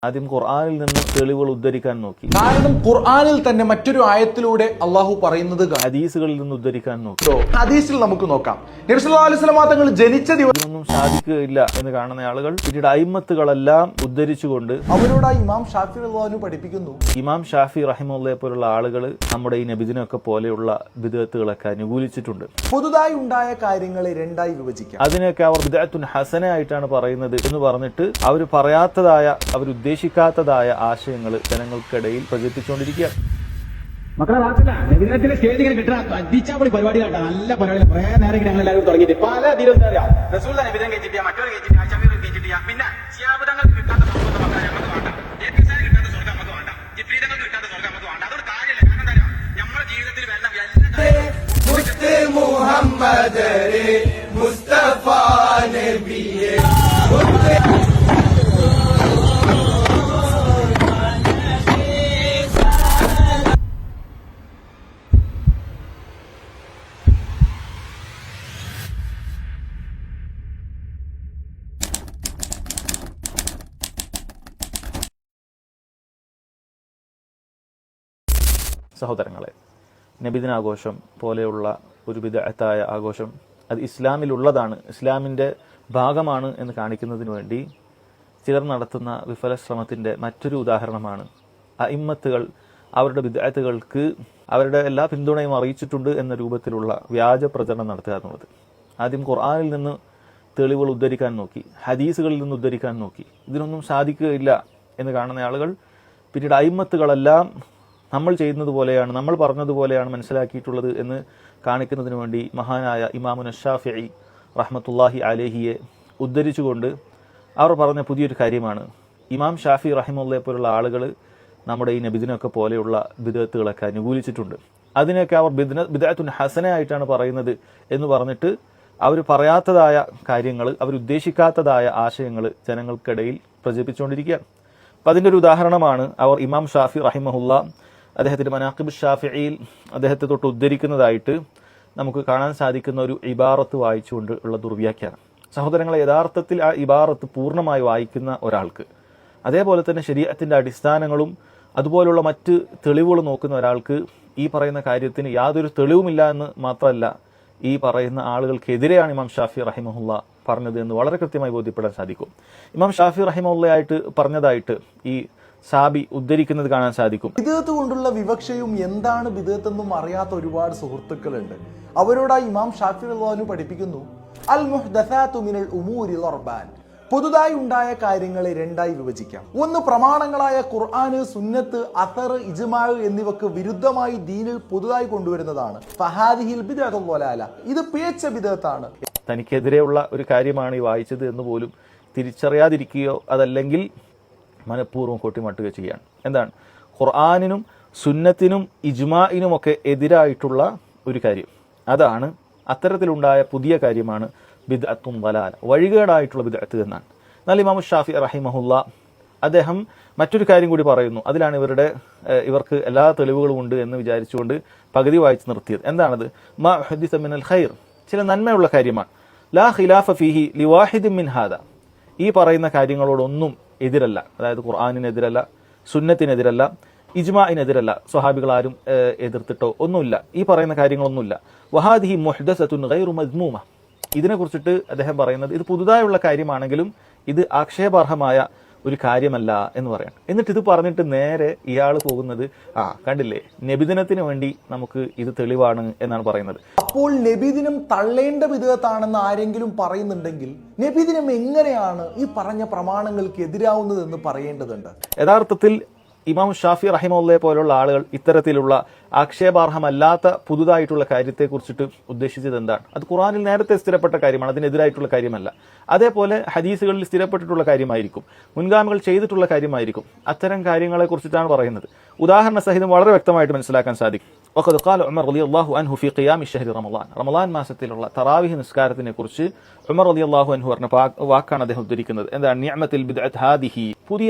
ആദ്യം ഖുർആനിൽ നിന്ന് തെളിവുകൾ ഉദ്ധരിക്കാൻ നോക്കി. കാരണം ഖുർആനിൽ തന്നെ മറ്റൊരു ആയത്തിലൂടെ അള്ളാഹു പറയുന്നത് ഹദീസുകളിൽ നിന്ന് ഉദ്ധരിക്കാൻ നോക്കി. ഹദീസിൽ നമുക്ക് നോക്കാം. നബി സല്ലല്ലാഹു അലൈഹി വസല്ലം തങ്ങൾ ജനിച്ച ദിവസമൊന്നും സാധിക്കുകയില്ല എന്ന് കാണുന്ന ആളുകൾ പിന്നീട് അയിമ്മത്തുകളെല്ലാം ഉദ്ധരിച്ചുകൊണ്ട് അവരോട് ഇമാം ഷാഫി റളിയല്ലാഹു പഠിപ്പിക്കുന്നു. ഇമാം ഷാഫി റഹിമഹുള്ളയെ പോലുള്ള ആളുകൾ നമ്മുടെ ഈ നബിദിനൊക്കെ പോലെയുള്ള ബിദ്അത്തുകളൊക്കെ അനുകൂലിച്ചിട്ടുണ്ട്. പുതുതായി ഉണ്ടായ കാര്യങ്ങളെ രണ്ടായി വിഭജിക്കാം. അതിനൊക്കെ അവർ ബിദ്അത്തുൻ ഹസന ആയിട്ടാണ് പറയുന്നത് എന്ന് പറഞ്ഞിട്ട് അവർ പറയാത്തതായ ഉദ്ദേശിക്കാത്തതായ ആശയങ്ങൾ ജനങ്ങൾക്കിടയിൽ പ്രചരിപ്പിച്ചുകൊണ്ടിരിക്കുക. മക്കളെ വാർത്തല്ല നബിദിനത്തിന്റെ സ്റ്റേജ് ഇങ്ങനെ കിട്ടുന്ന അടിച്ചാപ്പൊളി പരിപാടികളാണ്. നല്ല പരിപാടി കുറെ നേരം ഞങ്ങൾ എല്ലാവരും തുടങ്ങിയിട്ട് പല റസൂൽ നബിദിനം കഴിച്ചിട്ടില്ല, മറ്റൊരു കഴിച്ചിട്ടില്ല, ഷമീർ കഴിച്ചിട്ടില്ല. പിന്നെ ശിഹാബുദങ്ങൾക്ക് കിട്ടാത്ത സ്വർഗ്ഗം മക്കളെ നമുക്ക് വേണ്ട, ഏൽപ്പിസാന് കിട്ടാത്ത സ്വർഗ്ഗം നമുക്ക് വേണ്ട, ജിബ്രീദങ്ങൾക്ക് കിട്ടാത്ത സ്വർഗ്ഗം നമുക്ക് വേണ്ട. അതൊരു കാര്യമില്ല. കാരണം എന്താ പറയുക, നമ്മുടെ ജീവിതത്തിൽ വരുന്ന സഹോദരങ്ങളെ, നബിദിനാഘോഷം പോലെയുള്ള ഒരു ബിദ്അത്തായ ആഘോഷം അത് ഇസ്ലാമിലുള്ളതാണ്, ഇസ്ലാമിൻ്റെ ഭാഗമാണ് എന്ന് കാണിക്കുന്നതിന് വേണ്ടി ചിലർ നടത്തുന്ന വിഫല ശ്രമത്തിൻ്റെ മറ്റൊരു ഉദാഹരണമാണ് അഇമ്മത്തുകൾ അവരുടെ ബിദ്അത്തുകൾക്ക് അവരുടെ എല്ലാ പിന്തുണയും അറിയിച്ചിട്ടുണ്ട് എന്ന രൂപത്തിലുള്ള വ്യാജ പ്രചരണം നടത്തുക എന്നുള്ളത്. ആദ്യം ഖുർആനിൽ നിന്ന് തെളിവുകൾ ഉദ്ധരിക്കാൻ നോക്കി, ഹദീസുകളിൽ നിന്ന് ഉദ്ധരിക്കാൻ നോക്കി. ഇതിനൊന്നും സാധിക്കുകയില്ല എന്ന് കാണുന്ന ആളുകൾ പിന്നീട് അയിമ്മത്തുകളെല്ലാം നമ്മൾ ചെയ്യുന്നത് പോലെയാണ്, നമ്മൾ പറഞ്ഞതുപോലെയാണ് മനസ്സിലാക്കിയിട്ടുള്ളത് എന്ന് കാണിക്കുന്നതിന് വേണ്ടി മഹാനായ ഇമാമുന ശാഫിഈ റഹ്മത്തുള്ളാഹി അലൈഹിയെ ഉദ്ധരിച്ചുകൊണ്ട് അവർ പറഞ്ഞ പുതിയൊരു കാര്യമാണ്, ഇമാം ഷാഫി റഹിമഹുള്ളയെ പോലുള്ള ആളുകൾ നമ്മുടെ ഈ നബിദിനൊക്കെ പോലെയുള്ള ബിദ്അത്തുകളൊക്കെ അനുകൂലിച്ചിട്ടുണ്ട്. അതിനൊക്കെ അവർ ബിദ്അത്തുൻ ഹസന ആയിട്ടാണ് പറയുന്നത് എന്ന് പറഞ്ഞിട്ട് അവർ പറയാത്തതായ കാര്യങ്ങൾ, അവരുദ്ദേശിക്കാത്തതായ ആശയങ്ങൾ ജനങ്ങൾക്കിടയിൽ പ്രചരിപ്പിച്ചുകൊണ്ടിരിക്കുകയാണ്. അപ്പം അതിൻ്റെ ഒരു ഉദാഹരണമാണ് അവർ ഇമാം ഷാഫി റഹിമഹുള്ള അദ്ദേഹത്തിൻ്റെ മനാഖിബ് ഷാഫിഈൽ അദ്ദേഹത്തെ തൊട്ട് ഉദ്ധരിക്കുന്നതായിട്ട് നമുക്ക് കാണാൻ സാധിക്കുന്ന ഒരു ഇബാറത്ത് വായിച്ചുകൊണ്ട് ഉള്ള ദുർവ്യാഖ്യാനം. സഹോദരങ്ങളെ, യഥാർത്ഥത്തിൽ ആ ഇബാറത്ത് പൂർണ്ണമായി വായിക്കുന്ന ഒരാൾക്ക്, അതേപോലെ തന്നെ ശരീഅത്തിൻ്റെ അടിസ്ഥാനങ്ങളും അതുപോലുള്ള മറ്റ് തെളിവുകൾ നോക്കുന്ന ഒരാൾക്ക് ഈ പറയുന്ന കാര്യത്തിന് യാതൊരു തെളിവുമില്ല എന്ന് മാത്രമല്ല, ഈ പറയുന്ന ആളുകൾക്കെതിരെയാണ് ഇമാം ഷാഫി റഹിമഹുള്ള പറഞ്ഞത് എന്ന് വളരെ കൃത്യമായി ബോധ്യപ്പെടാൻ സാധിക്കും. ഇമാം ഷാഫി റഹിമഹുള്ളയായിട്ട് പറഞ്ഞതായിട്ട് ഈ സാബി ഉദ്ധരിക്കുന്നത് കാണാൻ സാധിക്കും. ബിദ്അത്ത് കൊണ്ടുള്ള വിവക്ഷയും എന്താണ് ബിദ്അത്ത് എന്നും അറിയാത്ത ഒരുപാട് സുഹൃത്തുക്കളുണ്ട്. അവരോട് ഇമാം ഷാഫി റളിയല്ലാഹു പഠിപ്പിക്കുന്നു, അൽ മുഹ്ദസാതു മിനൽ ഉമൂരിൽ അർബാൻ, പുതുതായി ഉണ്ടായ കാര്യങ്ങളെ രണ്ടായി വിഭജിക്കാം. ഒന്ന്, പ്രമാണങ്ങളായ ഖുർആന്, സുന്നത്ത്, അഥർ, ഇജ്മാ എന്നിവക്ക് വിരുദ്ധമായി ദീനിൽ പുതുതായി കൊണ്ടുവരുന്നതാണ്. ഫഹാദിഹിൽ ബിദ്അത്തുൽ വലാല, ഇത് പിഴച്ച ബിദ്അത്താണ്. തനിക്കെതിരെയുള്ള ഒരു കാര്യമാണ് ഈ വായിച്ചത് എന്ന് പോലും തിരിച്ചറിയാതിരിക്കുകയോ അതല്ലെങ്കിൽ മനഃപൂർവ്വം കൊട്ടിമട്ടുകയോ ചെയ്യാണ്. എന്താണ്? ഖുർആനിനും സുന്നത്തിനും ഇജ്മാഇനുമൊക്കെ എതിരായിട്ടുള്ള ഒരു കാര്യം, അതാണ് അത്തരത്തിലുണ്ടായ പുതിയ കാര്യമാണ് ബിദ്അത്തുൻ വലാല, വഴികേടായിട്ടുള്ള ബിദ്അത്ത് എന്നാണ്. എന്നാൽ ഇമാം ഷാഫി റഹിമഹുള്ള അദ്ദേഹം മറ്റൊരു കാര്യം കൂടി പറയുന്നു. അതിലാണ് ഇവർക്ക് എല്ലാ തെളിവുകളും ഉണ്ട് എന്ന് വിചാരിച്ചുകൊണ്ട് പകുതി വായിച്ച് നിർത്തിയത്. എന്താണത്? മാ ഹദീസ മിനൽ ഖൈർ, ചില നന്മയുള്ള കാര്യമാണ്. ലാ ഖിലാഫ ഫീഹി ലിവാഹിദിൻ മിൻ ഹാദാ, ഈ പറയുന്ന കാര്യങ്ങളോടൊന്നും എതിരല്ല. അതായത് ഖുർആനിനെതിരല്ല, സുന്നത്തിനെതിരല്ല, ഇജ്മാഇനെതിരല്ല, സ്വഹാബികൾ ആരും എതിർത്തിട്ടോ ഒന്നുമില്ല, ഈ പറയുന്ന കാര്യങ്ങളൊന്നുമില്ല. വഹാദിഹി മുഹ്ദസത്തുൻ ഗൈറു മദ്മൂമ, ഇതിനെക്കുറിച്ചിട്ട് അദ്ദേഹം പറയുന്നത് ഇത് പുതുതായുള്ള കാര്യമാണെങ്കിലും ഇത് ആക്ഷേപാർഹമായ ഒരു കാര്യമല്ല എന്ന് പറയണം. എന്നിട്ട് ഇത് പറഞ്ഞിട്ട് നേരെ ഇയാൾ പോകുന്നത് കണ്ടില്ലേ, നബിദിനത്തിന് വേണ്ടി നമുക്ക് ഇത് തെളിവാണ് എന്നാണ് പറയുന്നത്. അപ്പോൾ നബിദിനം തള്ളേണ്ട ബിദ്അത്താണെന്ന് ആരെങ്കിലും പറയുന്നുണ്ടെങ്കിൽ നബിദിനം എങ്ങനെയാണ് ഈ പറഞ്ഞ പ്രമാണങ്ങൾക്ക് എതിരാവുന്നത് എന്ന് പറയേണ്ടതുണ്ട്. യഥാർത്ഥത്തിൽ ഇമാം ഷാഫി റഹിമഹുള്ളയെ പോലുള്ള ആളുകൾ ഇത്തരത്തിലുള്ള ആക്ഷേപാർഹമല്ലാത്ത പുതുതായിട്ടുള്ള കാര്യത്തെക്കുറിച്ചിട്ട് ഉദ്ദേശിച്ചത് എന്താണ്? അത് ഖുർആനിൽ നേരത്തെ സ്ഥിരപ്പെട്ട കാര്യമാണ്, അതിനെതിരായിട്ടുള്ള കാര്യമല്ല. അതേപോലെ ഹദീസുകളിൽ സ്ഥിരപ്പെട്ടിട്ടുള്ള കാര്യമായിരിക്കും, മുൻഗാമികൾ ചെയ്തിട്ടുള്ള കാര്യമായിരിക്കും. അത്തരം കാര്യങ്ങളെക്കുറിച്ചിട്ടാണ് പറയുന്നത്. ഉദാഹരണ സഹിതം വളരെ വ്യക്തമായിട്ട് മനസ്സിലാക്കാൻ സാധിക്കും. വഖദ് ഖാല ഉമർ റളിയല്ലാഹു അൻഹു ഫീ ഖിയാമി ശഹ്രി റമളാൻ, റമളാൻ മാസത്തിലുള്ള തറാവീഹ് നിസ്കാരത്തിനെ കുറിച്ച് ഉമർ റളിയല്ലാഹു അൻഹു പറഞ്ഞ വാക്കാണ് അദ്ദേഹം ഉദ്ധരിക്കുന്നത്. എന്താണ്? നിഅമത്തുൽ ബിദ്അത്ത് ഹാദിഹി,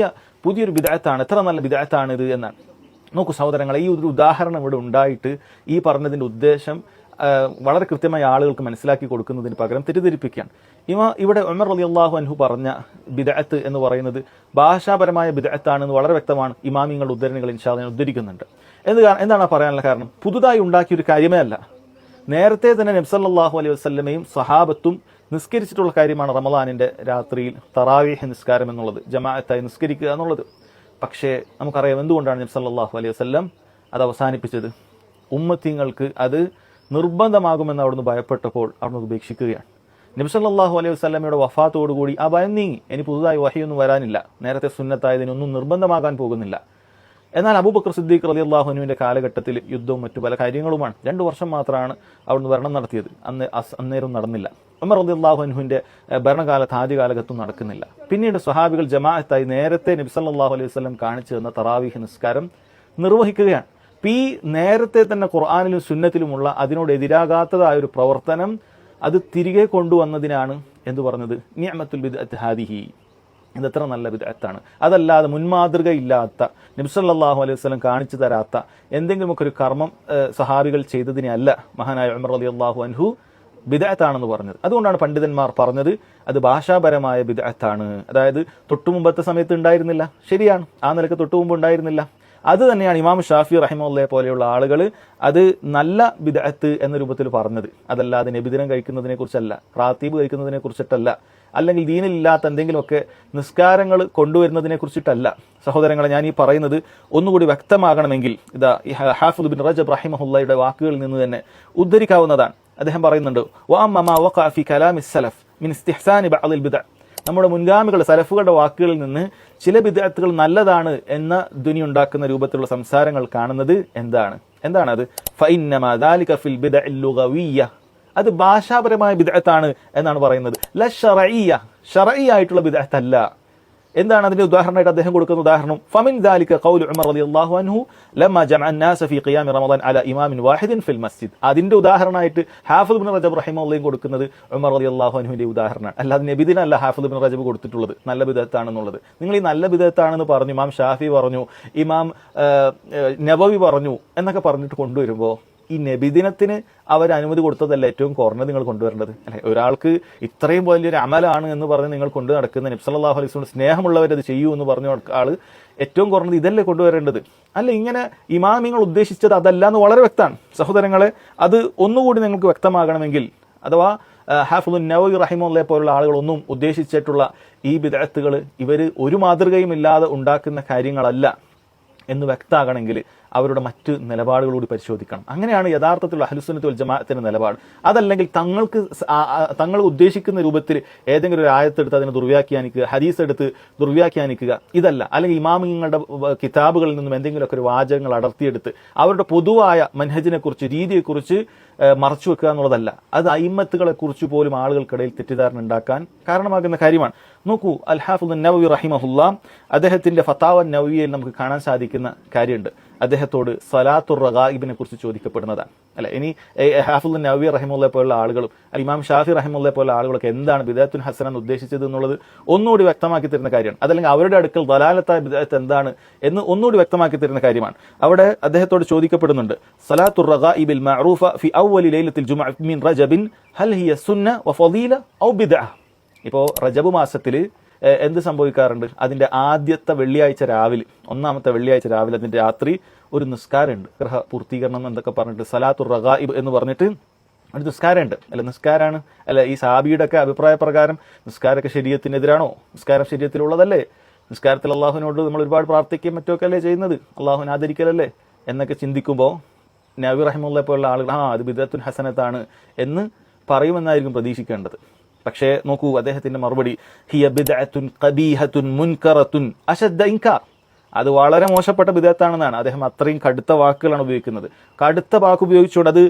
പുതിയൊരു ബിദ്അത്താണ്, എത്ര നല്ല ബിദ്അത്താണ് ഇത് എന്നാണ്. നോക്കൂ സഹോദരങ്ങളെ, ഈ ഒരു ഉദാഹരണം ഇവിടെ ഉണ്ടായിട്ട് ഈ പറഞ്ഞതിന്റെ ഉദ്ദേശം വളരെ കൃത്യമായി ആളുകൾക്ക് മനസ്സിലാക്കി കൊടുക്കുന്നതിന് പകരം തെറ്റിദ്ധരിപ്പിക്കുകയാണ്. ഇവിടെ ഉമർ റളിയല്ലാഹു അൻഹു പറഞ്ഞ ബിദ്അത്ത് എന്ന് പറയുന്നത് ഭാഷാപരമായ ബിദ്അത്താണെന്ന് വളരെ വ്യക്തമാണ്. ഇമാമിങ്ങളുടെ ഉദ്ധരണികൾ ഇൻഷാ അല്ലാഹ് ഞാൻ ഉദ്ധരിക്കുന്നുണ്ട്. എന്താണ് പറയാനുള്ള കാരണം? പുതുതായി ഉണ്ടാക്കിയൊരു കാര്യമേ അല്ല. നേരത്തെ തന്നെ നബി സല്ലല്ലാഹു അലൈഹി വസല്ലമയും സഹാബത്തും നിസ്കരിച്ചിട്ടുള്ള കാര്യമാണ് റമളാനിന്റെ രാത്രിയിൽ തറാവീഹ് നിസ്കാരം എന്നുള്ളത്, ജമാഅത്തായി നിസ്കരിക്കുക എന്നുള്ളത്. പക്ഷേ നമുക്കറിയാം എന്തുകൊണ്ടാണ് നബി സല്ലല്ലാഹു അലൈഹി വസല്ലം അത് അവസാനിപ്പിച്ചത്. ഉമ്മത്തിങ്ങൾക്ക് അത് നിർബന്ധമാകുമെന്ന് അവിടുന്ന് ഭയപ്പെട്ടപ്പോൾ അവിടുന്ന് ഉപേക്ഷിക്കുകയാണ്. നബി സല്ലല്ലാഹു അലൈഹി വസല്ലമയുടെ വഫാത്തോടുകൂടി ആ ഭയം നീങ്ങി. ഇനി പുതുതായി വഹിയൊന്നും വരാനില്ല, നേരത്തെ സുന്നത്തായതിനൊന്നും നിർബന്ധമാകാൻ പോകുന്നില്ല. എന്നാൽ അബൂബക്കർ സിദ്ദീഖ് റളിയല്ലാഹു അൻഹുവിന്റെ കാലഘട്ടത്തിൽ യുദ്ധവും മറ്റു പല കാര്യങ്ങളുമാണ്. 2 വർഷം മാത്രമാണ് അവിടുന്ന് ഭരണം നടത്തിയത്. അന്നേരം നടന്നില്ല. ഉമർ റളിയല്ലാഹു അൻഹുവിന്റെ ഭരണകാലത്ത് ആദ്യ കാലഘട്ടം നടക്കുന്നില്ല. പിന്നീട് സ്വഹാബികൾ ജമാഅത്തായി നേരത്തെ നബി സല്ലല്ലാഹു അലൈഹി വസല്ലം കാണിച്ചു തന്ന തറാവീഹ് നിസ്കാരം നിർവഹിക്കുകയാണ്. ഈ നേരത്തെ തന്നെ ഖുർആനിലും സുന്നത്തിലുമുള്ള അതിനോട് എതിരാകാത്തതായ ഒരു പ്രവർത്തനം അത് തിരികെ കൊണ്ടുവന്നതിനാണ് എന്ത് പറഞ്ഞത്? നിഅമത്തുൽ ബിദ്അത്ത് ഹാദിഹി, ഇതെത്ര നല്ല ബിദ്അത്താണ്. അതല്ലാതെ മുൻമാതൃകയില്ലാത്ത നബി സല്ലല്ലാഹു അലൈഹി വസല്ലം കാണിച്ചു തരാത്ത എന്തെങ്കിലുമൊക്കെ ഒരു കർമ്മം സഹാബികൾ ചെയ്തതിനെ അല്ല മഹാനായ ഉമർ റളിയല്ലാഹു അൻഹു ബിദ്അത്താണെന്ന് പറഞ്ഞത്. അതുകൊണ്ടാണ് പണ്ഡിതന്മാർ പറഞ്ഞത് അത് ഭാഷാപരമായ ബിദ്അത്താണ്. അതായത് തൊട്ടുമുമ്പത്തെ സമയത്ത് ഉണ്ടായിരുന്നില്ല, ശരിയാണ്, ആ നിലക്ക് തൊട്ടുമുമ്പ് ഉണ്ടായിരുന്നില്ല. അത് തന്നെയാണ് ഇമാം ഷാഫി റഹിമഹുല്ലയെ പോലെയുള്ള ആളുകൾ അത് നല്ല ബിദ്അത്ത് എന്ന രൂപത്തിൽ പറഞ്ഞത്. അതല്ലാതെ നബിദിനം കഴിക്കുന്നതിനെ കുറിച്ചല്ല, റാത്തീബ് കഴിക്കുന്നതിനെ കുറിച്ചിട്ടല്ല, അല്ലെങ്കിൽ ദീനിലില്ലാത്ത എന്തെങ്കിലുമൊക്കെ നിസ്കാരങ്ങൾ കൊണ്ടുവരുന്നതിനെ കുറിച്ചിട്ടല്ല. സഹോദരങ്ങളെ, ഞാൻ ഈ പറയുന്നത് ഒന്നുകൂടി വ്യക്തമാകണമെങ്കിൽ ഇതാ ഹാഫിദ് ബിൻ റജബ് റഹിമഹുല്ലയുടെ വാക്കുകളിൽ നിന്ന് തന്നെ ഉദ്ധരിക്കാവുന്നതാണ്. അദ്ദേഹം പറയുന്നുണ്ട്, വഅമ്മ മാ വഖഅ ഫി കലാമി സലഫ് മിൻ ഇസ്തിഹ്സാനി ബഅദിൽ ബിദ്അ. നമ്മുടെ മുൻഗാമികളുടെ സലഫുകളുടെ വാക്കുകളിൽ നിന്ന് ചില ബിദ്അത്തുകൾ നല്ലതാണ് എന്ന ധ്വനി ഉണ്ടാക്കുന്ന രൂപത്തിലുള്ള സംസാരങ്ങൾ കാണുന്നത് എന്താണത്? ഫഇന്നമാ ദാലിക ഫിൽ ബിദ്അഇൽ ലുഗവിയ്യ, അത് ഭാഷാപരമായ ബിദ്അത്താണ് എന്നാണ് പറയുന്നത്. ല ശർഈയ, ശർഈ ആയിട്ടുള്ള ബിദ്അത്തല്ല. എന്താണ് അതിന്റെ ഉദാഹരണമായിട്ട് അദ്ദേഹം കൊടുക്കുന്ന ഉദാഹരണം? ഫമിൻ ദാലിക ഖൗലു ഉമർ റളിയല്ലാഹു അൻഹു ലമ്മ ജമഅ അന്നാസ ഫീ ഖിയാം റമളാൻ അലാ ഇമാമിൻ വാഹിദിൻ ഫിൽ മസ്ജിദ്. അതിന്റെ ഉദാഹരണമായിട്ട് ഹാഫിദ് ഇബ്നു റജബ് റഹിമഹുല്ലാഹു കൊടുക്കുന്നത് ഉമർ റളിയല്ലാഹു അൻഹുവിന്റെ ഉദാഹരണമാണ്. അല്ലാതെ നബിദിനല്ല ഹാഫിദ് ഇബ്നു റജബ് കൊടുത്തിട്ടുള്ളത് നല്ല ബിദ്അത്താണെന്നുള്ളത്. നിങ്ങൾ ഈ നല്ല ബിദ്അത്താണെന്ന് പറഞ്ഞു, ഇമാം ഷാഫി പറഞ്ഞു, ഇമാം നബവി പറഞ്ഞു എന്നൊക്കെ പറഞ്ഞിട്ട് കൊണ്ടുവരുമ്പോൾ ഈ നബിദിനത്തിന് അവർ അനുമതി കൊടുത്തതല്ല ഏറ്റവും കുറഞ്ഞത് നിങ്ങൾ കൊണ്ടുവരേണ്ടത്, അല്ലെ? ഒരാൾക്ക് ഇത്രയും വലിയൊരു അമലാണ് എന്ന് പറഞ്ഞ് നിങ്ങൾ കൊണ്ടു നടക്കുന്ന നബി സല്ലല്ലാഹു അലൈഹി വസല്ലം സ്നേഹമുള്ളവരത് ചെയ്യൂ എന്ന് പറഞ്ഞ ആള് ഏറ്റവും കുറഞ്ഞത് ഇതല്ലേ കൊണ്ടുവരേണ്ടത്? അല്ല, ഇങ്ങനെ ഇമാമിങ്ങൾ ഉദ്ദേശിച്ചത് അതല്ല എന്ന് വളരെ വ്യക്തമാണ്. സഹോദരങ്ങളെ, അത് ഒന്നുകൂടി നിങ്ങൾക്ക് വ്യക്തമാകണമെങ്കിൽ, അഥവാ ഹാഫിദുൻ നവവി റഹിമഹുല്ലയെ പോലുള്ള ആളുകളൊന്നും ഉദ്ദേശിച്ചിട്ടുള്ള ഈ ബിദ്അത്തുകൾ ഇവർ ഒരു മാതൃകയും ഇല്ലാതെ ഉണ്ടാക്കുന്ന കാര്യങ്ങളല്ല എന്ന് വ്യക്തമാകണമെങ്കിൽ അവരുടെ മറ്റ് നിലപാടുകളോട് പരിശോധിക്കണം. അങ്ങനെയാണ് യഥാർത്ഥത്തിലുള്ള അഹ്ലുസുന്നത്ത് വൽ ജമാഅത്തിന്റെ നിലപാട്. അതല്ലെങ്കിൽ തങ്ങൾ ഉദ്ദേശിക്കുന്ന രൂപത്തിൽ ഏതെങ്കിലും ഒരു ആയത്തെടുത്ത് അതിനെ ദുർവ്യാഖ്യാനിക്കുക, ഹദീസ് എടുത്ത് ദുർവ്യാഖ്യാനിക്കുക, ഇതല്ല. അല്ലെങ്കിൽ ഇമാമിങ്ങളുടെ കിതാബുകളിൽ നിന്നും എന്തെങ്കിലുമൊക്കെ ഒരു വാചകങ്ങൾ അടർത്തിയെടുത്ത് അവരുടെ പൊതുവായ മൻഹജിനെ കുറിച്ച്, രീതിയെക്കുറിച്ച് മറച്ചു വെക്കുക എന്നുള്ളതല്ല. അത് അയിമ്മത്തുകളെ കുറിച്ച് പോലും ആളുകൾക്കിടയിൽ തെറ്റിദ്ധാരണ ഉണ്ടാക്കാൻ കാരണമാകുന്ന കാര്യമാണ്. നോക്കൂ, അൽ ഹാഫിദ് നവവി റഹിമഹുല്ലാ അദ്ദേഹത്തിന്റെ ഫതാവ നവവിയയിൽ നമുക്ക് കാണാൻ സാധിക്കുന്ന കാര്യമുണ്ട്. അദ്ദേഹത്തോട് സലാത്തുർ റഗായിബിനെ കുറിച്ച് ചോദിക്കപ്പെടുന്നതാണ്, അല്ലെ? ഇനി ഹാഫിദ് നവവി റഹിമഹുല്ലയെ പോലുള്ള ആളുകളും ഇമാം ഷാഫി റഹിമഹുല്ലയെ പോലുള്ള ആളുകളൊക്കെ എന്താണ് ബിദ്അത്തുൻ ഹസന എന്ന് ഉദ്ദേശിച്ചത് എന്നുള്ളത് ഒന്നുകൂടി വ്യക്തമാക്കി തരുന്ന കാര്യമാണ്. അതല്ലെങ്കിൽ അവരുടെ അടുക്കൽ ദലാലത്തായ ബിദ്അത്ത് എന്താണ് എന്ന് ഒന്നുകൂടി വ്യക്തമാക്കി തരുന്ന കാര്യമാണ്. അവിടെ അദ്ദേഹത്തോട് ചോദിക്കപ്പെടുന്നുണ്ട്, സലാത്തുർ റഗായിബിൽ മഅറൂഫ ഫി അവ്വലി ലൈലത്തിൽ ജുമുഅ മിൻ റജബിൻ ഹൽ ഹിയ സുന്ന വ ഫളീല ഔ ബിദ്അ. ഇപ്പോൾ റജബ് മാസത്തിൽ എന്ത് സംഭവിക്കാറുണ്ട്? അതിന്റെ ആദ്യത്തെ വെള്ളിയാഴ്ച രാവിലെ, ഒന്നാമത്തെ വെള്ളിയാഴ്ച രാവിലെ അതിന്റെ രാത്രി ഒരു നിസ്കാരമുണ്ട്, ഗ്രഹ പൂർത്തീകരണം എന്നൊക്കെ പറഞ്ഞിട്ട് സലാത്തുർ റഗായിബ് എന്ന് പറഞ്ഞിട്ട് ഒരു നിസ്കാരമുണ്ട്. അല്ല, നിസ്കാരമാണ് അല്ല, ഈ സാബിയുടെ ഒക്കെ അഭിപ്രായ പ്രകാരം നിസ്കാരമൊക്കെ ശരീഅത്തിനെതിരാണോ? നിസ്കാരം ശരീഅത്തിലുള്ളതല്ലേ? നിസ്കാരത്തിൽ അള്ളാഹുവിനോട് നമ്മൾ ഒരുപാട് പ്രാർത്ഥിക്കുകയും മറ്റൊക്കെ അല്ലേ ചെയ്യുന്നത്, അള്ളാഹുവിനെ ആദരിക്കലല്ലേ എന്നൊക്കെ ചിന്തിക്കുമ്പോൾ നബി റഹിമഹുല്ലയെ പോലുള്ള ആളുകൾ അത് ബിദ്അത്തുൻ ഹസനത്താണ് എന്ന് പറയുമെന്നായിരിക്കും പ്രതീക്ഷിക്കേണ്ടത്. പക്ഷേ നോക്കൂ, അദ്ദേഹത്തിന്റെ മറുപടി ഹിയ ബിദ്അത്തുൻ ഖബീഹത്തുൻ മുൻകറത്തുൻ അശദ്ദ ഇൻകാർ. അത് വളരെ മോശപ്പെട്ട ബിദ്അത്താണെന്നാണ് അദ്ദേഹം അത്രയും കടുത്ത വാക്കുകളാണ് ഉപയോഗിക്കുന്നത്. കടുത്ത വാക്ക് ഉപയോഗിച്ചുകൊണ്ട് അത്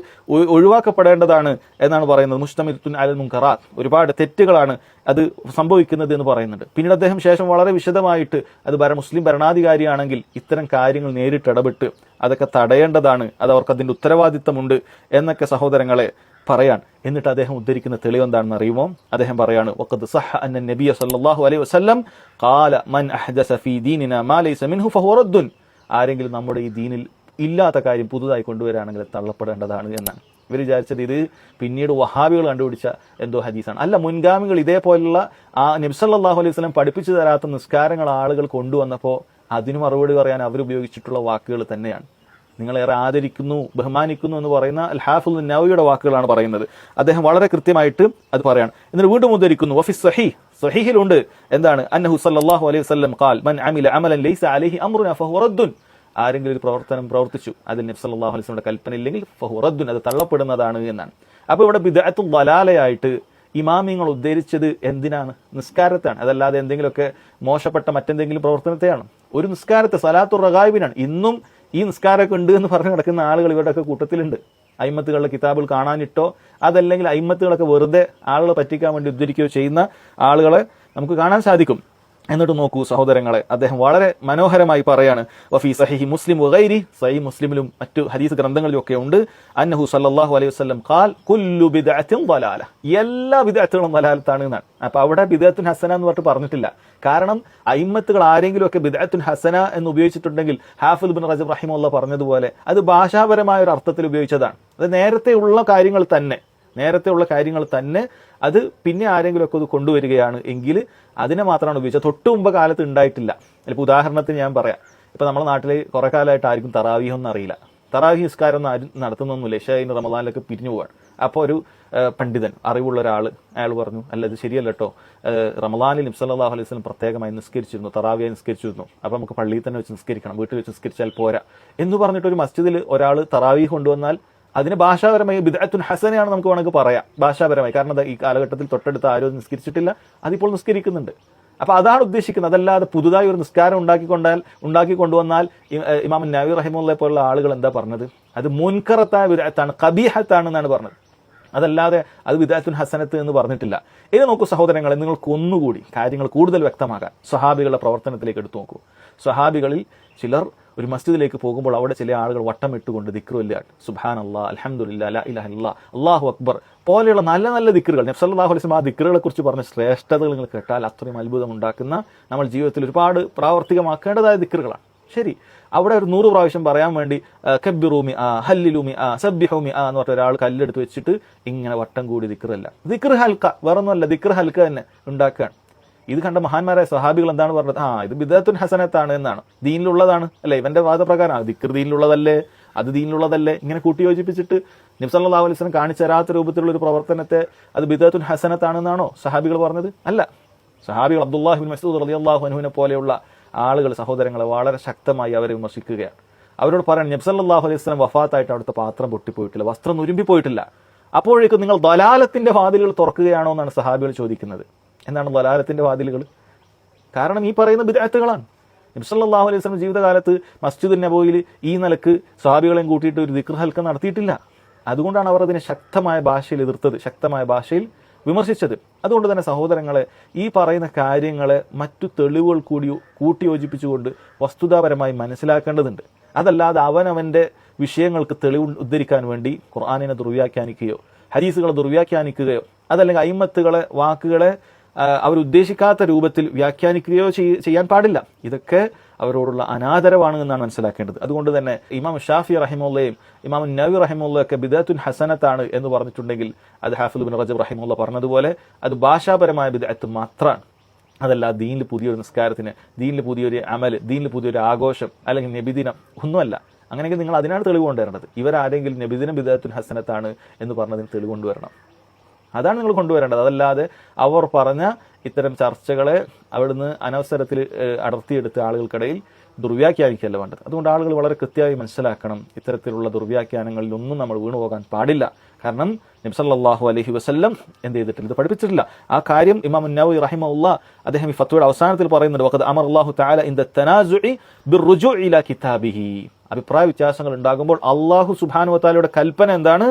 ഒഴിവാക്കപ്പെടേണ്ടതാണ് എന്നാണ് പറയുന്നത്. മുസ്തമിത്തുൻ അലൽ മുൻകറാത്ത്, ഒരുപാട് തെറ്റുകളാണ് അത് സംഭവിക്കുന്നത് എന്ന് പറയുന്നുണ്ട്. പിന്നീട് അദ്ദേഹം ശേഷം വളരെ വിശദമായിട്ട് അത് മുസ്ലിം ഭരണാധികാരിയാണെങ്കിൽ ഇത്തരം കാര്യങ്ങൾ നേരിട്ട് ഇടപെട്ട് അതൊക്കെ തടയേണ്ടതാണ്, അത് അവർക്ക് അതിന്റെ ഉത്തരവാദിത്തമുണ്ട് എന്നൊക്കെ സഹോദരങ്ങളെ പറയാൻ. എന്നിട്ട് അദ്ദേഹം ഉദ്ധരിക്കുന്ന തെളിവ് എന്താണെന്ന് അറിയുമോ? അദ്ദേഹം പറയാണ്, വഖദ് സഹ അന്ന നബിയ സല്ലല്ലാഹു അലൈഹി വസല്ലം ഖാല മൻ അഹ്ദസ ഫീ ദീനിനാ മാ ലൈസ മിൻഹു ഫഹുവ റദ്ദുൻ. ആരെങ്കിലും നമ്മുടെ ഈ ദീനിൽ ഇല്ലാത്ത കാര്യം പുതുതായി കൊണ്ടുവരാണെങ്കിൽ തള്ളപ്പെടേണ്ടതാണ് എന്നാണ്. ഇവർ വിചാരിച്ചത് ഇത് പിന്നീട് വഹാബികൾ കണ്ടുപിടിച്ച എന്തോ ഹദീസാണ്. അല്ല, മുൻഗാമികൾ ഇതേപോലുള്ള ആ നബി സല്ലല്ലാഹു അലൈഹി വസല്ലം പഠിപ്പിച്ചു തരാത്ത നിസ്കാരങ്ങൾ ആളുകൾ കൊണ്ടുവന്നപ്പോൾ അതിന് മറുപടി പറയാൻ അവരുപയോഗിച്ചിട്ടുള്ള വാക്കുകൾ തന്നെയാണ്. നിങ്ങളേറെ ആദരിക്കുന്നു, ബഹുമാനിക്കുന്നു എന്ന് പറയുന്ന അൽ ഹാഫിദ് നവവിയുടെ വാക്കുകളാണ് പറയുന്നത്. അദ്ദേഹം വളരെ കൃത്യമായിട്ട് അത് പറയാണ്. എന്നിട്ട് വീണ്ടും ഉദ്ധരിക്കുന്നു, വഫി സഹീഹ്, സഹീഹിലുണ്ട് എന്താണ്, അന്നഹു സല്ലല്ലാഹു അലൈഹി വസല്ലം ഖാൽ മൻ അമില അമലൻ ലൈസ അലൈഹി അംറുനാ ഫഹുവ റദ്ദുൻ. ആരെങ്കിലും ഒരു പ്രവർത്തനം പ്രവർത്തിച്ചു അതിൽ നബി സല്ലല്ലാഹു അലൈഹി വസല്ലമയുടെ കൽപ്പന ഇല്ലെങ്കിൽ ഫഹുവ റദ്ദുൻ, അത് തള്ളപ്പെടുന്നതാണ് എന്നാണ്. അപ്പോൾ ഇവിടെ ബിദ്അത്തുൽ ദലാലയായിട്ട് ഇമാമിങ്ങൾ ഉദ്ധരിച്ചത് എന്തിനാണ്? നിസ്കാരത്താണ്. അതല്ലാതെ എന്തെങ്കിലുമൊക്കെ മോശപ്പെട്ട മറ്റെന്തെങ്കിലും പ്രവർത്തനത്തെയാണ്. ഒരു നിസ്കാരത്തെ സലാത്തുർ റഗായിബിനാണ്. ഇന്നും ഈ നിസ്കാരമൊക്കെ ഉണ്ട് എന്ന് പറഞ്ഞു നടക്കുന്ന ആളുകൾ ഇവരുടെയൊക്കെ കൂട്ടത്തിലുണ്ട്. അയിമത്തുകളുടെ കിതാബുകൾ കാണാനിട്ടോ അതല്ലെങ്കിൽ അയിമത്തുകളൊക്കെ വെറുതെ ആളുകളെ പറ്റിക്കാൻ വേണ്ടി ഉദ്ധരിക്കുകയോ ചെയ്യുന്ന ആളുകളെ നമുക്ക് കാണാൻ സാധിക്കും. എന്നിട്ട് നോക്കൂ സഹോദരങ്ങളെ, അദ്ദേഹം വളരെ മനോഹരമായി പറയാണ്, വഫി സഹീഹി മുസ്ലിം വഗൈരി, സഹീഹ് മുസ്ലിമിലും മറ്റു ഹദീസ് ഗ്രന്ഥങ്ങളിലും ഒക്കെ ഉണ്ട്, അന്നഹു സല്ലല്ലാഹു അലൈഹി വസല്ലം ഖാൽ കുല്ലു ബിദ്അത്തിൻ ദലാല, എല്ലാ ബിദ്അത്തുകളും ദലാലത്താണ് എന്നാണ്. അപ്പൊ അവിടെ ബിദ്അത്തുൻ ഹസന എന്ന് പറഞ്ഞിട്ടില്ല. കാരണം അയിമ്മത്തുകൾ ആരെങ്കിലും ഒക്കെ ബിദ്അത്തുൻ ഹസന എന്ന് ഉപയോഗിച്ചിട്ടുണ്ടെങ്കിൽ ഹാഫിദ് ഇബ്നു റജബ് റഹിമഹുല്ലാഹ് പറഞ്ഞതുപോലെ അത് ഭാഷാപരമായ ഒരു അർത്ഥത്തിൽ ഉപയോഗിച്ചതാണ്. അത് നേരത്തെയുള്ള കാര്യങ്ങൾ തന്നെ അത് പിന്നെ ആരെങ്കിലുമൊക്കെ അത് കൊണ്ടുവരികയാണ് എങ്കിൽ അതിനെ മാത്രമാണ് ഉപയോഗിച്ചത്. തൊട്ടു മുമ്പ് കാലത്ത് ഉണ്ടായിട്ടില്ല. ചിലപ്പോൾ ഉദാഹരണത്തിന് ഞാൻ പറയാം, ഇപ്പൊ നമ്മുടെ നാട്ടിൽ കുറെ കാലമായിട്ട് ആർക്കും തറാവീഹ് ഒന്നും അറിയില്ല. തറാവീഹ് നിസ്കാരം ഒന്നും ആരും നടത്തുന്നൊന്നുമില്ല. ഇശാഇന് റമദാനിലൊക്കെ പിരിഞ്ഞു പോവാണ്. അപ്പോൾ ഒരു പണ്ഡിതൻ, അറിവുള്ള ഒരാൾ, അയാൾ പറഞ്ഞു, അല്ല ഇത് ശരിയല്ല കേട്ടോ, റമദാനിൽ നബി സല്ലല്ലാഹു അലൈഹി വസല്ലം പ്രത്യേകമായി നിസ്കരിച്ചിരുന്നു, തറാവീഹ് നിസ്കരിച്ചിരുന്നു, അപ്പോൾ നമുക്ക് പള്ളിയിൽ തന്നെ വെച്ച് നിസ്കരിക്കണം, വീട്ടിൽ വെച്ച് നിസ്കരിച്ചാൽ പോരാ എന്ന് പറഞ്ഞിട്ട് ഒരു മസ്ജിദിൽ ഒരാൾ തറാവീഹ് കൊണ്ടുവന്നാൽ അതിന് ഭാഷാപരമായി ബിദ്അത്തുൻ ഹസനയാണ് നമുക്ക് വേണമെങ്കിൽ പറയാം, ഭാഷാപരമായി. കാരണം ഈ കാലഘട്ടത്തിൽ തൊട്ടടുത്ത് ആരും നിസ്കരിച്ചിട്ടില്ല, അതിപ്പോൾ നിസ്കരിക്കുന്നുണ്ട്. അപ്പൊ അതാണ് ഉദ്ദേശിക്കുന്നത്. അതല്ലാതെ പുതുതായി ഒരു നിസ്കാരം ഉണ്ടാക്കി കൊണ്ടുവന്നാൽ ഇമാം നവവി റഹിമഹുല്ലാഹി പോലുള്ള ആളുകൾ എന്താ പറഞ്ഞത്? അത് മുൻകറത്തായ ബിദ്അത്താണ്, ഖബീഹത്താണ് എന്നാണ് പറഞ്ഞത്. അതല്ലാതെ അത് ബിദ്അത്തുൻ ഹസനത്ത് എന്ന് പറഞ്ഞിട്ടില്ല. ഇത് നോക്കൂ സഹോദരങ്ങളെ, നിങ്ങൾക്ക് ഒന്നുകൂടി കാര്യങ്ങൾ കൂടുതൽ വ്യക്തമാകാൻ സ്വഹാബികളുടെ പ്രവർത്തനത്തിലേക്ക് എടുത്തു നോക്കൂ. സ്വഹാബികളിൽ ചിലർ ഒരു മസ്ജിദിലേക്ക് പോകുമ്പോൾ അവിടെ ചില ആളുകൾ വട്ടം ഇട്ടുകൊണ്ട് ദിക്റുല്ലാണ്, സുബ്ഹാനല്ലാഹ്, അൽഹംദുലില്ലാഹ്, ലാ ഇലാഹ ഇല്ലല്ലാഹ്, അല്ലാഹു അക്ബർ പോലെയുള്ള നല്ല നല്ല ദിക്റുകൾ. നബി സല്ലല്ലാഹു അലൈഹി വസല്ലം ആ ദിക്റുകളെ കുറിച്ച് പറഞ്ഞ ശ്രേഷ്ഠതകൾ നിങ്ങൾ കേട്ടാൽ അത്രയും അത്ഭുതം ഉണ്ടാക്കുന്ന, നമ്മൾ ജീവിതത്തിൽ ഒരുപാട് പ്രാവർത്തികമാക്കേണ്ടതായ ദിക്റുകളാണ്. ശരി, അവിടെ ഒരു 100 പ്രാവശ്യം പറയാൻ വേണ്ടി കബ്ബിറൂമി ആ ഹല്ലിലൂമി ആ സബ്ബിഹൂമി ആ എന്ന് പറഞ്ഞ ഒരാൾ കല്ലെടുത്ത് വെച്ചിട്ട് ഇങ്ങനെ വട്ടം കൂടി ദിക്റല്ല, ദിക്ർ ഹൽക്ക, വേറൊന്നുമല്ല, ദിക്ർ ഹൽക്ക തന്നെ ഉണ്ടാക്കുകയാണ്. ഇത് കണ്ട മഹാന്മാരായ സഹാബികൾ എന്താണ് പറഞ്ഞത്? ഇത് ബിദ്അത്തുൻ ഹസനത്താണ് എന്നാണ്, ദീനിലുള്ളതാണ് അല്ലെ, ഇവന്റെ വാദപ്രകാരം ദിക്ർ ദീനിലുള്ളതല്ലേ, അത് ദീനിലുള്ളതല്ലേ, ഇങ്ങനെ കൂട്ടിയോജിപ്പിച്ചിട്ട് നബി സല്ലല്ലാഹു അലൈഹി വസല്ലം കാണിച്ചു തരാത്ത രൂപത്തിലുള്ള ഒരു പ്രവർത്തനത്തെ അത് ബിദ്അത്തുൻ ഹസനത്താണെന്നാണോ സഹാബികൾ പറഞ്ഞത്? അല്ല. സഹാബികൾ അബ്ദുല്ലാഹി ഇബ്നു മസ്ഊദ് റളിയല്ലാഹു അൻഹുവിനെ പോലെയുള്ള ആളുകൾ, സഹോദരങ്ങളെ, വളരെ ശക്തമായി അവരെ വിമർശിക്കുകയാണ്. അവരോട് പറയണം, നബി സല്ലല്ലാഹു അലൈഹി വസല്ലം വഫാത്തായിട്ട് അവിടുത്തെ പാത്രം പൊട്ടിപ്പോയിട്ടില്ല, വസ്ത്രം നുരുമ്പിപ്പോയിട്ടില്ല, അപ്പോഴേക്കും നിങ്ങൾ ദലാലത്തിന്റെ വാതിലുകൾ തുറക്കുകയാണോ എന്നാണ് സഹാബികൾ ചോദിക്കുന്നത്. എന്താണ് ദലാലത്തിന്റെ വാതിലുകൾ? കാരണം ഈ പറയുന്ന ബിദ്അത്തുകളാണ്. നബി സല്ലല്ലാഹു അലൈഹി വസല്ലം ജീവിതകാലത്ത് മസ്ജിദുൻ നബവിയിൽ ഈ നിലക്ക് സഹാബികളെയും കൂട്ടിയിട്ട് ഒരു ദിക്ർ ഹൽക്ക നടത്തിയിട്ടില്ല. അതുകൊണ്ടാണ് അവർ അതിനെ ശക്തമായ ഭാഷയിൽ എതിർത്തത്, ശക്തമായ ഭാഷയിൽ വിമർശിച്ചത്. അതുകൊണ്ട് തന്നെ സഹോദരങ്ങളെ, ഈ പറയുന്ന കാര്യങ്ങളെ മറ്റു തെളിവുകൾ കൂടി കൂട്ടിയോജിപ്പിച്ചുകൊണ്ട് വസ്തുതാപരമായി മനസ്സിലാക്കേണ്ടതുണ്ട്. അതല്ലാതെ അവനവന്റെ വിഷയങ്ങൾക്ക് തെളിവ് ഉദ്ധരിക്കാൻ വേണ്ടി ഖുർആനിനെ ദുർവ്യാഖ്യാനിക്കുകയോ ഹദീസുകളെ ദുർവ്യാഖ്യാനിക്കുകയോ അതല്ലെങ്കിൽ അയിമ്മത്തുകളെ വാക്കുകളെ അവരുദ്ദേശിക്കാത്ത രൂപത്തിൽ വ്യാഖ്യാനിക്കുകയോ ചെയ്യാൻ പാടില്ല. ഇതൊക്കെ അവരോടുള്ള അനാദരവാണ് എന്നാണ് മനസ്സിലാക്കേണ്ടത്. അതുകൊണ്ട് തന്നെ ഇമാം ഷാഫി റഹിമഹുല്ലയും ഇമാം നവവി റഹിമഹുല്ല ഒക്കെ ബിദ്അത്തുൻ ഹസനത്താണ് എന്ന് പറഞ്ഞിട്ടുണ്ടെങ്കിൽ അത് ഹാഫിദ് ഇബ്നു റജബ് റഹിമഹുല്ല പറഞ്ഞതുപോലെ അത് ഭാഷാപരമായ ബിദ്അത്ത് മാത്രമാണ്. അതല്ല ദീനിൽ പുതിയൊരു നിസ്കാരത്തിന്, ദീനിൽ പുതിയൊരു അമൽ, ദീനിൽ പുതിയൊരു ആഘോഷം അല്ലെങ്കിൽ നബിദിനം ഒന്നുമല്ല. അങ്ങനെയെങ്കിൽ നിങ്ങൾ അതിനാണ് തെളിവ് കൊണ്ടുവരേണ്ടത്. ഇവരാരെങ്കിലും നബിദിനം ബിദ്അത്തുൻ ഹസനത്താണ് എന്ന് പറഞ്ഞതിന് തെളിവ് കൊണ്ടുവരണം. അതാണ് നിങ്ങൾ കൊണ്ടുവരേണ്ടത്. അതല്ലാതെ അവർ പറഞ്ഞ ഇത്തരം ചർച്ചകളെ അവിടുന്ന് അനവസരത്തിൽ അടർത്തിയെടുത്ത് ആളുകൾക്കിടയിൽ ദുർവ്യാഖ്യാനിക്കുകയല്ല വേണ്ടത്. അതുകൊണ്ട് ആളുകൾ വളരെ കൃത്യമായി മനസ്സിലാക്കണം, ഇത്തരത്തിലുള്ള ദുർവ്യാഖ്യാനങ്ങളിലൊന്നും നമ്മൾ വീണുപോകാൻ പാടില്ല. കാരണം നബി സല്ലല്ലാഹു അലൈഹി വസല്ലം എന്ത് ചെയ്തിട്ടില്ല, ഇത് പഠിപ്പിച്ചിട്ടില്ല. ആ കാര്യം ഇമാം നവവി റഹിമഹുല്ലാഹ് അദ്ദേഹം ഈ ഫത്വയുടെ അവസാനത്തിൽ പറയുന്നുണ്ട്, വഖദ് അമറല്ലാഹു തആല ഇൻദ തനാസുഇ ബിർറുജൂഇ ഇലാ കിതാബിഹി. അഭിപ്രായ വ്യത്യാസങ്ങൾ ഉണ്ടാകുമ്പോൾ അല്ലാഹു സുബ്ഹാനഹു വ തആലയുടെ കൽപ്പന എന്താണ്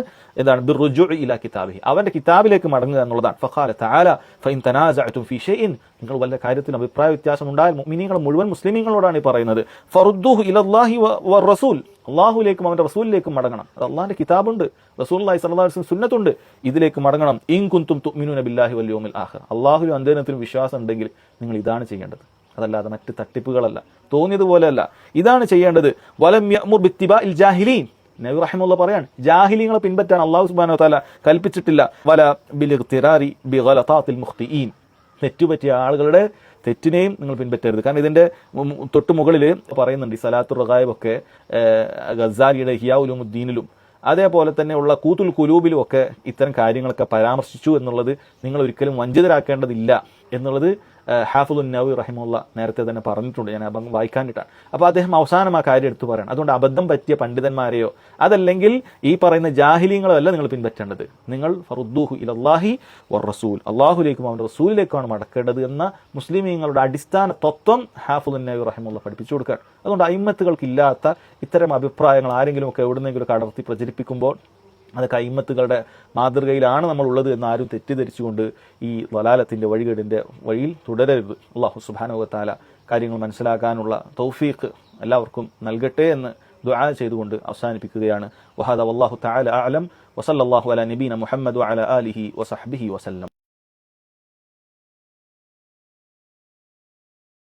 ബിർറുജൂഇ ഇലാ കിതാബിഹി, അവന്റെ കിതാബിലേക്ക് മടങ്ങുക എന്നുള്ളതാണ്. ഫഖാല തആല ഫഇൻ തനാസഅതും ഫീ ഷൈഇൻ, നിങ്ങൾ വല്ല കാര്യത്തിൽ അഭിപ്രായ വ്യത്യാസം ഉണ്ടായാൽ മുഅ്മിനീങ്ങൾ മുഴുവൻ മുസ്ലിമീങ്ങളോടാണ് ഈ പറയുന്നത്, ഫറുദ്ദൂഹു ഇലല്ലാഹി വറസൂൽ, അല്ലാഹുവിലേക്കും അവന്റെ റസൂലിലേക്കും മടങ്ങണം. അത് അല്ലാഹുവിന്റെ കിതാബുണ്ട്, റസൂലുള്ളാഹി സ്വല്ലല്ലാഹു അലൈഹി വസല്ലം സുന്നത്തുണ്ട്, ഇതിലേക്ക് മടങ്ങണം. ഇൻ കുൻതും തുഅ്മിനൂന ബില്ലാഹി വൽ യൗമിൽ ആഖിർ, അല്ലാഹുവിലും അന്ത്യദിനത്തിലും വിശ്വാസം ഉണ്ടെങ്കിൽ നിങ്ങൾ ഇതാണ് ചെയ്യേണ്ടത്. അതല്ലാതെ മറ്റ് തട്ടിപ്പുകളല്ല, തോന്നിയതുപോലെയല്ല, ഇതാണ് ചെയ്യേണ്ടത്. വലം യഅ്മുർ ബിത്തിബാഇൽ ജാഹിലീൻ, നബി റഹിമുള്ള പറയാണ് ജാഹിലിങ്ങളെ പിൻപറ്റാൻ അല്ലാഹു സുബ്ഹാനഹു വ തആല കൽപ്പിച്ചിട്ടില്ല. വല ബിൽഇഖ്തിറാരി ബിഗലതാത്തിൽ മുഖ്തിഈൻ, തെറ്റുപറ്റിയ ആളുകളുടെ തെറ്റിനെയും നിങ്ങൾ പിൻപറ്റരുത്. കാരണം ഇതിന്റെ തൊട്ട് മുകളിൽ പറയുന്നുണ്ട് ഈ സലാത്തുർ റഗായിബ് ഒക്കെ ഗസാലിയുടെ ഇഹ്യാ ഉലൂമുദ്ദീനിലും അതേപോലെ തന്നെയുള്ള കൂത്തുൽ കുലൂബിലും ഒക്കെ ഇത്തരം കാര്യങ്ങളൊക്കെ പരാമർശിച്ചു എന്നുള്ളത് നിങ്ങൾ ഒരിക്കലും വഞ്ചിതരാക്കേണ്ടതില്ല എന്നുള്ളത് ഹാഫിദുൻ നവവി റഹിമഹുള്ള നേരത്തെ തന്നെ പറഞ്ഞിട്ടുണ്ട്. ഞാൻ അബദ്ധം വായിക്കാനിട്ടാണ്. അപ്പോൾ അദ്ദേഹം അവസാനം ആ കാര്യം എടുത്തു പറയണം. അതുകൊണ്ട് അബദ്ധം പറ്റിയ പണ്ഡിതന്മാരെയോ അതല്ലെങ്കിൽ ഈ പറയുന്ന ജാഹിലീങ്ങളോ അല്ല നിങ്ങൾ പിൻപറ്റേണ്ടത്. നിങ്ങൾ ഫറുദ്ദൂഹു ഇലല്ലാഹി വർ റസൂൽ, അള്ളാഹുലേക്കും അവൻ്റെ റസൂലിലേക്കാണ് മടക്കേണ്ടത് എന്ന മുസ്ലിമീങ്ങളുടെ അടിസ്ഥാന തത്വം ഹാഫിദുൻ നവവി റഹിമഹുള്ള പഠിപ്പിച്ചു കൊടുക്കുകയാണ്. അതുകൊണ്ട് അയിമ്മത്തുകൾക്കില്ലാത്ത ഇത്തരം അഭിപ്രായങ്ങൾ ആരെങ്കിലും ഒക്കെ എവിടുന്നെങ്കിലും അടർത്തി പ്രചരിപ്പിക്കുമ്പോൾ അതൊക്കെ അയിമ്മത്തുകളുടെ മാതൃകയിലാണ് നമ്മളുള്ളത് എന്ന് ആരും തെറ്റിദ്ധരിച്ചുകൊണ്ട് ഈ വലാലത്തിൻ്റെ വഴികേടിൻ്റെ വഴിയിൽ തുടരരുത്. അല്ലാഹു സുബ്ഹാനഹു വ തആല കാര്യങ്ങൾ മനസ്സിലാക്കാനുള്ള തൗഫീഖ് എല്ലാവർക്കും നൽകട്ടെ എന്ന് ദുആ ചെയ്തുകൊണ്ട് അവസാനിപ്പിക്കുകയാണ്. വഹാദ വല്ലാഹു തആല അഅലം വസല്ലല്ലാഹു അലാ നബീന മുഹമ്മദ് വഅലാ ആലിഹി വസഹ്ബിഹി വസല്ലം.